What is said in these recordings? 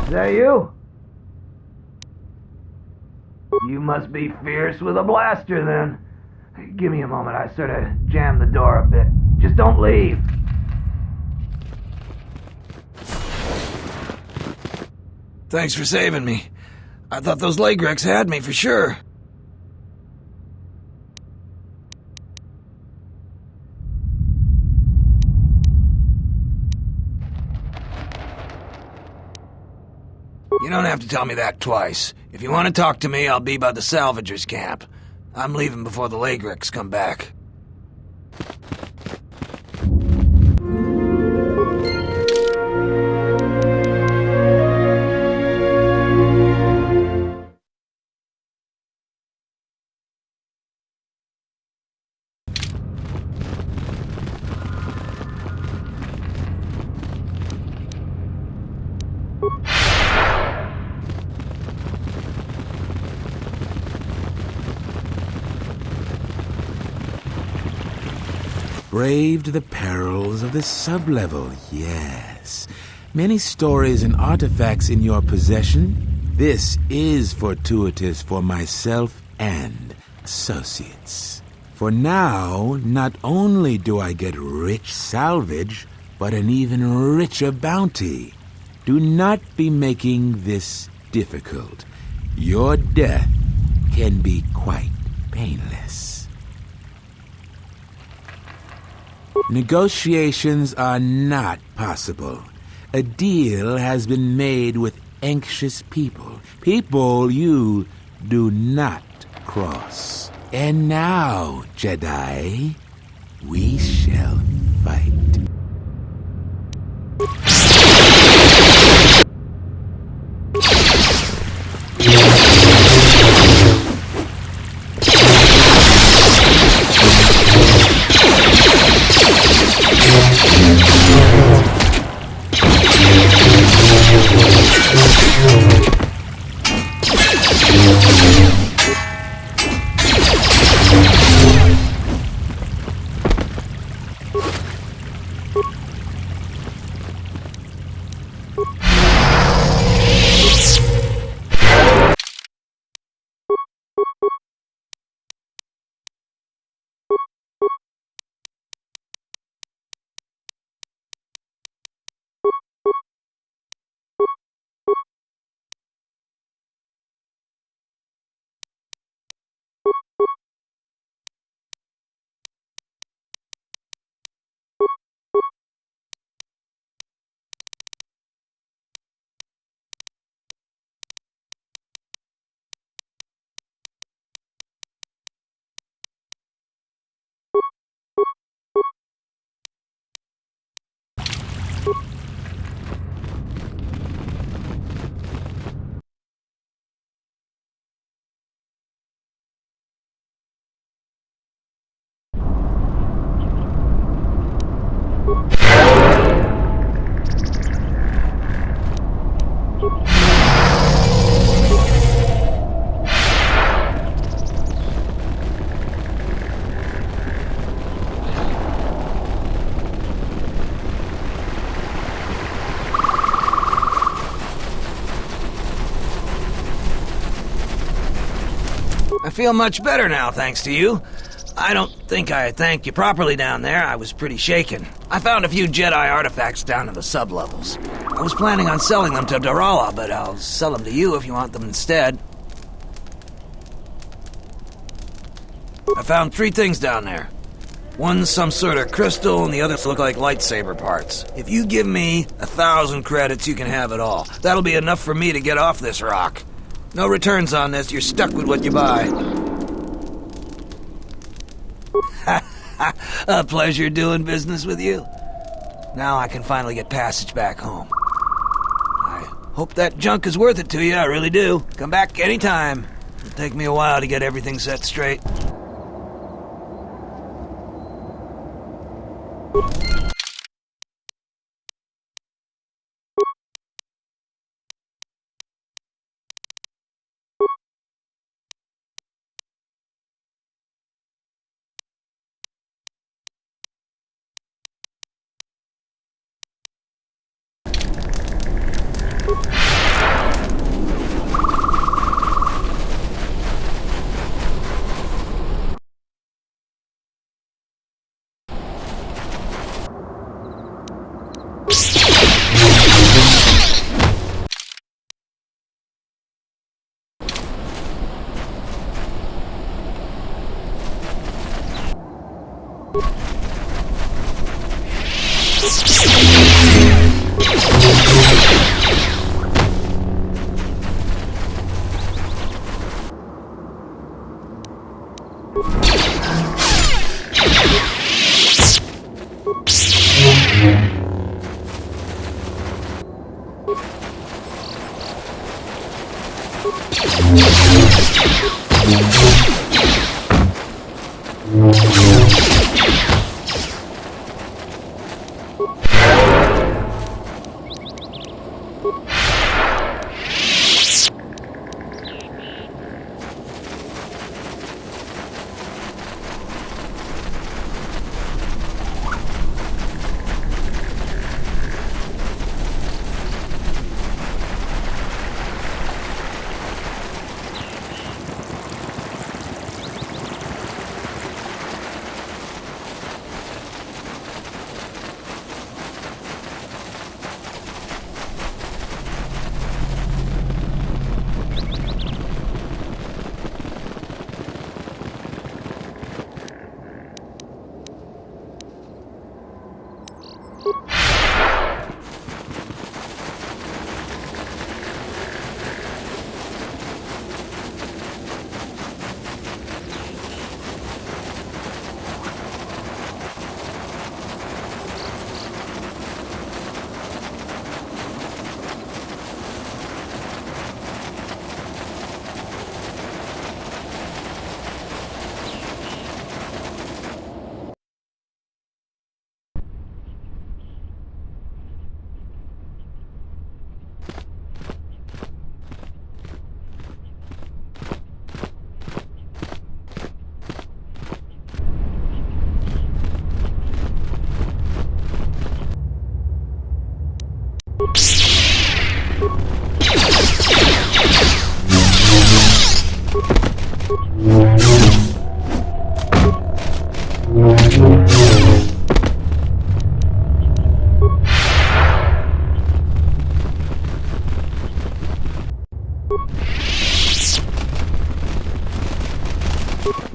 Is that you? You must be fierce with a blaster, then. Give me a moment, I sort of jammed the door a bit. Just don't leave. Thanks for saving me. I thought those leg wrecks had me for sure. You don't have to tell me that twice. If you want to talk to me, I'll be by the salvagers camp. I'm leaving before the leg wrecks come back. Braved the perils of the sublevel, yes. Many stories and artifacts in your possession. This is fortuitous for myself and associates. For now, not only do I get rich salvage, but an even richer bounty. Do not be making this difficult. Your death can be quite painless. Negotiations are not possible. A deal has been made with anxious people. People you do not cross. And now, Jedi, we shall fight. feel much better now, thanks to you. I don't think I thanked you properly down there. I was pretty shaken. I found a few Jedi artifacts down in the sub-levels. I was planning on selling them to Darala, but I'll sell them to you if you want them instead. I found 3 things down there. One's some sort of crystal, and the others look like lightsaber parts. If you give me 1,000 credits, you can have it all. That'll be enough for me to get off this rock. No returns on this. You're stuck with what you buy. A pleasure doing business with you. Now I can finally get passage back home. I hope that junk is worth it to you, I really do. Come back anytime. It'll take me a while to get everything set straight.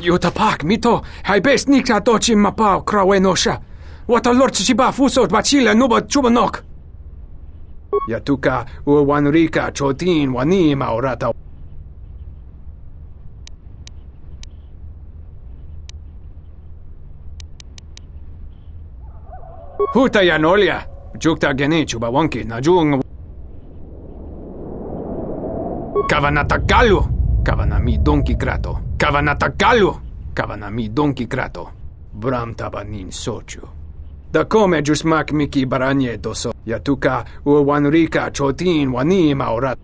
Yutapak mito haibes nikta tochi mapao krawenosha. Wata lorchi chiba fuso bachila nuba chubanok. Yatuka uwanrika chotin wani maurata. Huta yanolia. Jukta geni chubawanki najung. Kavanatakalu. Kavanami donki krato. Kavanatakalu. Kavanami donki krato. Bram tabanin sochu. Da come jusmak miki baranye doso. Yatuka uwanrika chotin wani maurat.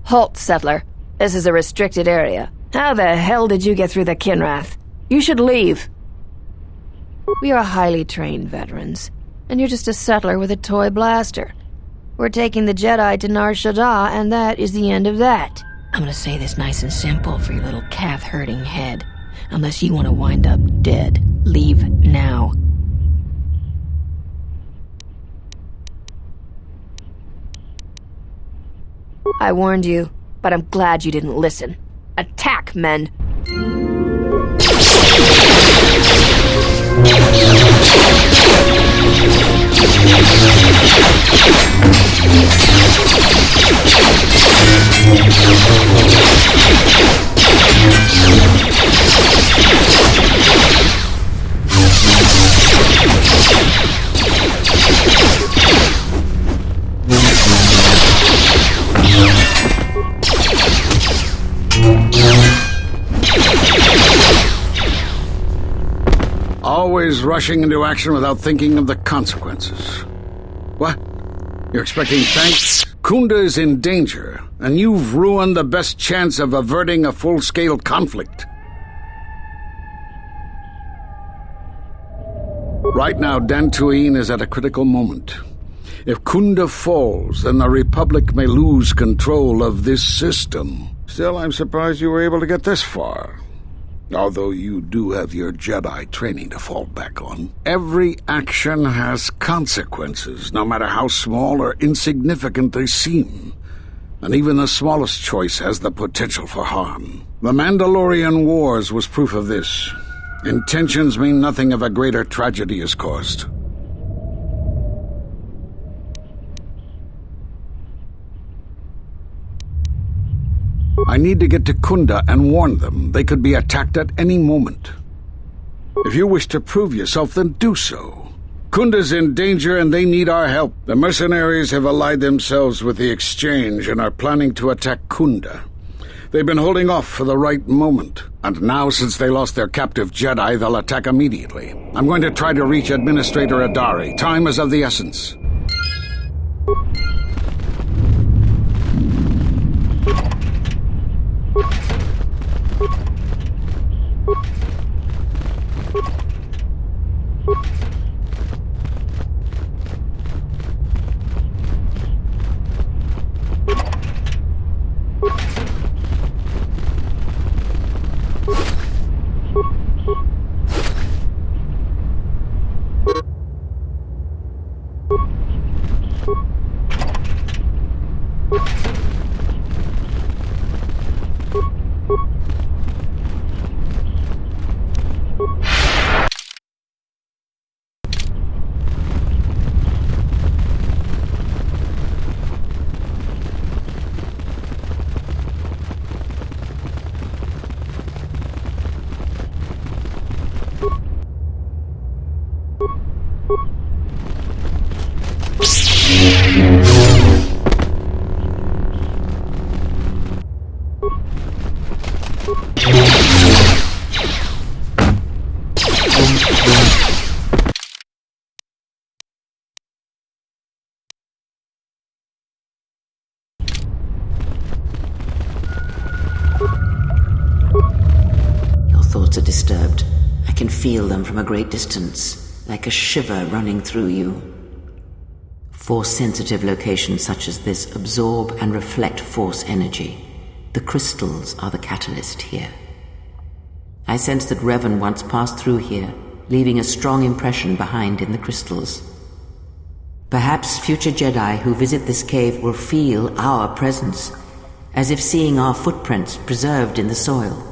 Halt, settler. This is a restricted area. How the hell did you get through the Kinrath? You should leave. We are highly trained veterans, and you're just a settler with a toy blaster. We're taking the Jedi to Nar Shaddaa, and that is the end of that. I'm gonna say this nice and simple for your little calf-hurting head. Unless you want to wind up dead, leave now. I warned you, but I'm glad you didn't listen. Attack, men! Always rushing into action without thinking of the consequences. What? You're expecting thanks? Kunda is in danger, and you've ruined the best chance of averting a full-scale conflict. Right now, Dantooine is at a critical moment. If Kunda falls, then the Republic may lose control of this system. Still, I'm surprised you were able to get this far. Although you do have your Jedi training to fall back on. Every action has consequences, no matter how small or insignificant they seem. And even the smallest choice has the potential for harm. The Mandalorian Wars was proof of this. Intentions mean nothing if a greater tragedy is caused. I need to get to Kunda and warn them. They could be attacked at any moment. If you wish to prove yourself, then do so. Kunda's in danger and they need our help. The mercenaries have allied themselves with the Exchange and are planning to attack Kunda. They've been holding off for the right moment. And now, since they lost their captive Jedi, they'll attack immediately. I'm going to try to reach Administrator Adari. Time is of the essence. Thoughts are disturbed. I can feel them from a great distance, like a shiver running through you. Force-sensitive locations such as this absorb and reflect force energy. The crystals are the catalyst here. I sense that Revan once passed through here, leaving a strong impression behind in the crystals. Perhaps future Jedi who visit this cave will feel our presence, as if seeing our footprints preserved in the soil.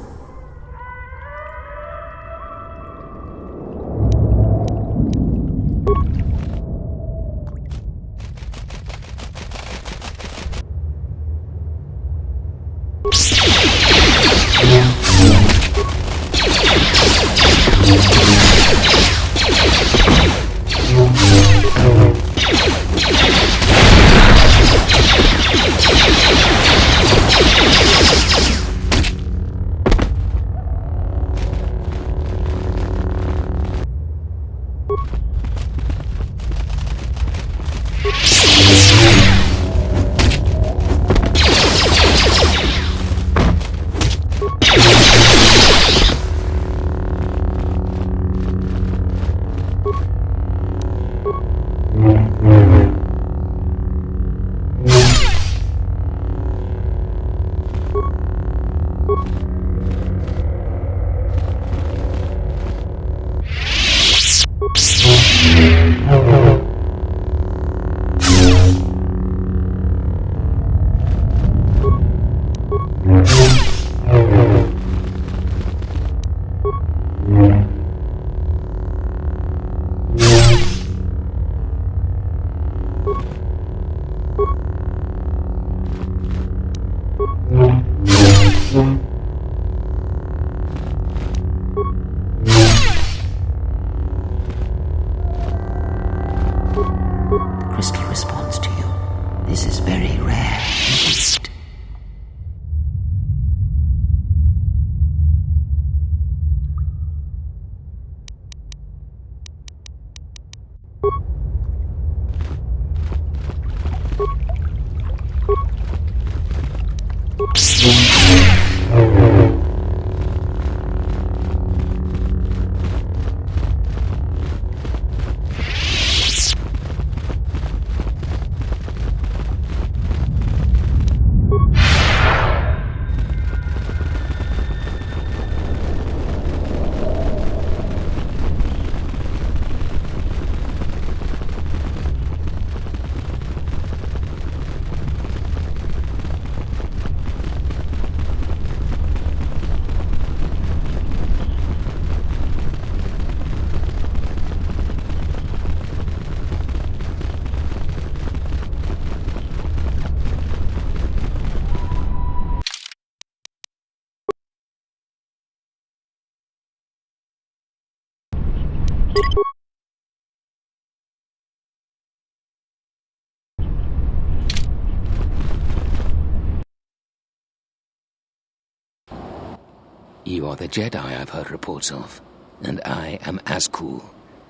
You are the Jedi I've heard reports of, and I am Aspyr,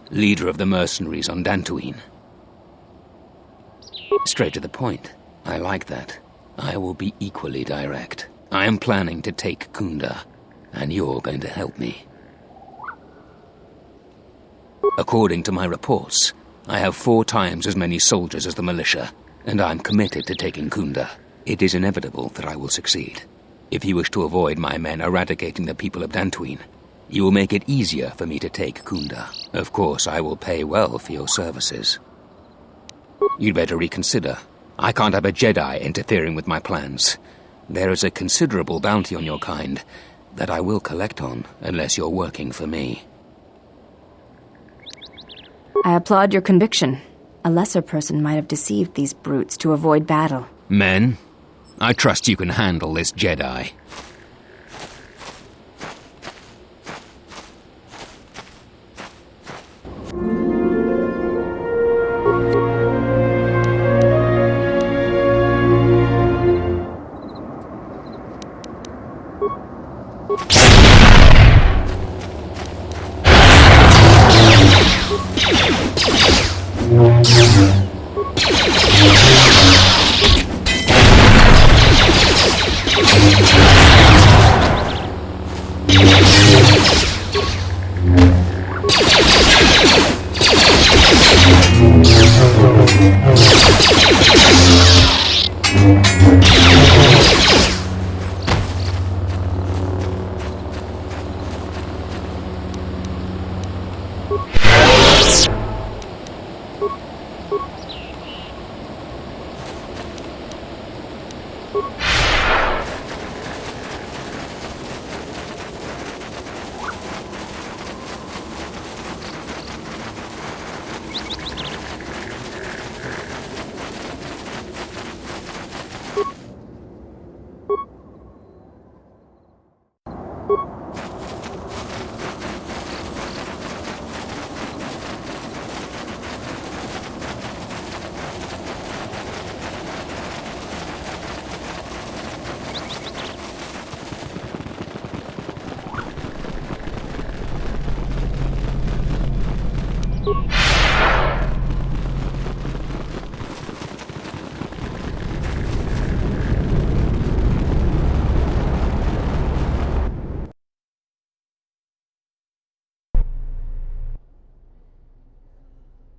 leader of the mercenaries on Dantooine. Straight to the point. I like that. I will be equally direct. I am planning to take Kunda, and you're going to help me. According to my reports, I have 4 times as many soldiers as the militia, and I'm committed to taking Kunda. It is inevitable that I will succeed. If you wish to avoid my men eradicating the people of Dantooine, you will make it easier for me to take Kunda. Of course, I will pay well for your services. You'd better reconsider. I can't have a Jedi interfering with my plans. There is a considerable bounty on your kind that I will collect on unless you're working for me. I applaud your conviction. A lesser person might have deceived these brutes to avoid battle. Men, I trust you can handle this Jedi.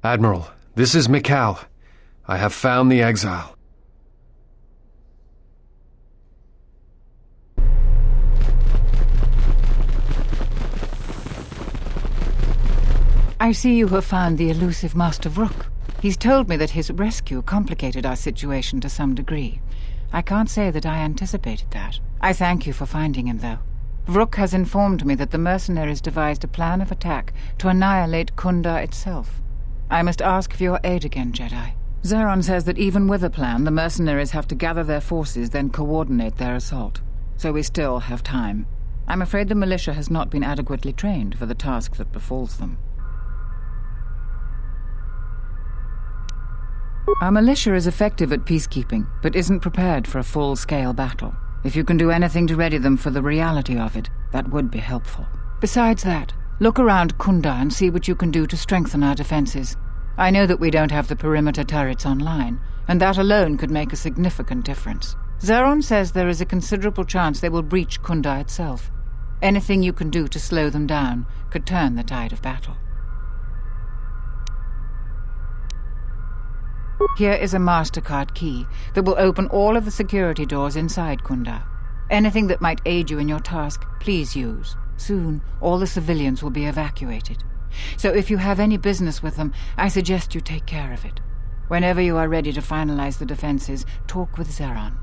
Admiral, this is Mikal. I have found the exile. I see you have found the elusive Master Vrook. He's told me that his rescue complicated our situation to some degree. I can't say that I anticipated that. I thank you for finding him, though. Vrook has informed me that the mercenaries devised a plan of attack to annihilate Kunda itself. I must ask for your aid again, Jedi. Zeron says that even with a plan, the mercenaries have to gather their forces, then coordinate their assault. So we still have time. I'm afraid the militia has not been adequately trained for the task that befalls them. Our militia is effective at peacekeeping, but isn't prepared for a full-scale battle. If you can do anything to ready them for the reality of it, that would be helpful. Besides that, look around Kunda and see what you can do to strengthen our defenses. I know that we don't have the perimeter turrets online, and that alone could make a significant difference. Zeron says there is a considerable chance they will breach Kunda itself. Anything you can do to slow them down could turn the tide of battle. Here is a MasterCard key that will open all of the security doors inside Kunda. Anything that might aid you in your task, please use. Soon, all the civilians will be evacuated. So if you have any business with them, I suggest you take care of it. Whenever you are ready to finalize the defenses, talk with Zeron.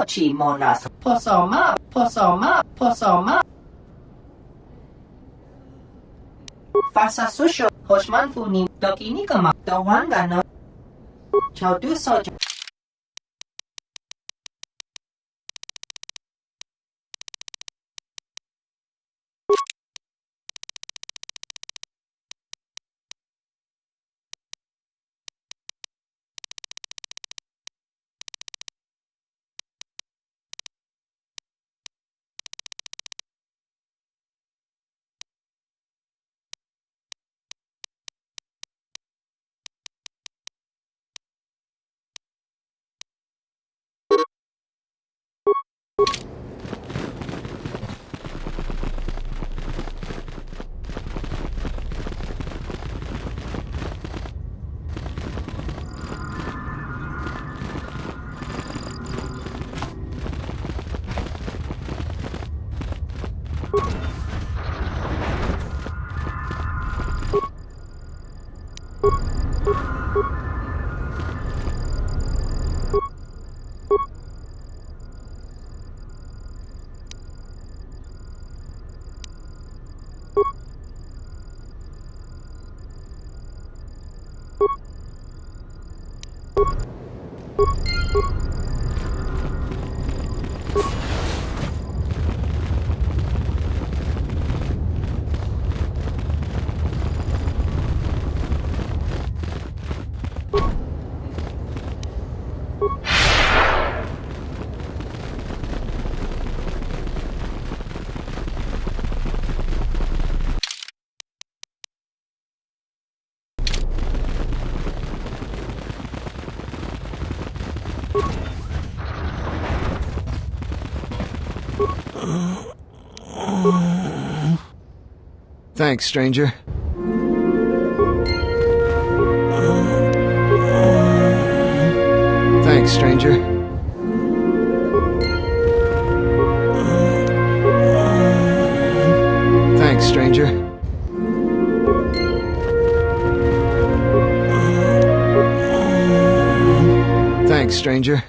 Dochi monas posoma posoma Fasa susho hoshman funi dokinikama dawanga no chaudu soja Thanks, stranger. Thanks, stranger. Thanks, stranger. Thanks, stranger.